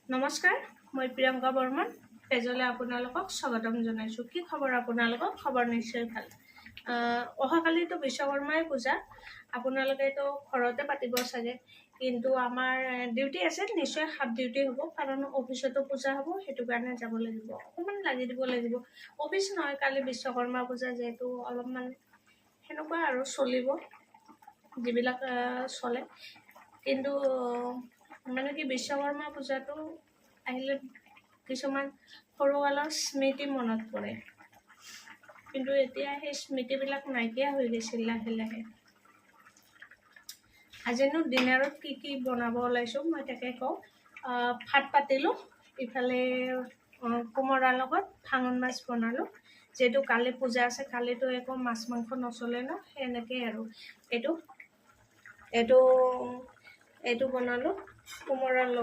নমস্কাৰ, মই প্ৰিয়ংকা বৰ্মন পেজলৈ আপোনালোকক স্বাগতম জনাইছোঁ। কি খবৰ আপোনালোকক? খবৰ নিশ্চয় ভাল। অহাকালিতো বিশ্বকৰ্মাই পূজা, আপোনালোকেতো ঘৰতে পাতিব চাগে, কিন্তু আমাৰ ডিউটি আছে, নিশ্চয় হাফ ডিউটি হ'ব, কাৰণ অফিচতো পূজা হ'ব, সেইটো কাৰণে যাব লাগিব, অকণমান লাগি দিব লাগিব। অফিচ নহয়, কালি বিশ্বকৰ্মা পূজা, যিহেতু অলপমান সেনেকুৱা আৰু চলিব, যিবিলাক চলে। কিন্তু মানে কি, বিশ্বকৰ্মা পূজাটো আহিলে কিছুমান সৰুকালৰ স্মৃতি মনত পৰে, কিন্তু এতিয়া সেই স্মৃতিবিলাক নাইকিয়া হৈ গৈছিল লাহে লাহে। আজিনো ডিনাৰত কি কি বনাব ওলাইছোঁ মই তাকে কওঁ। ভাত পাতিলোঁ, ইফালে কোমোৰাৰ লগত ভাঙন মাছ বনালোঁ, যিহেতু কালি পূজা আছে, কালিতো একো মাছ মাংস নচলে ন, সেনেকেই আৰু এইটো বনালোঁ কোমোৰাৰ লগত।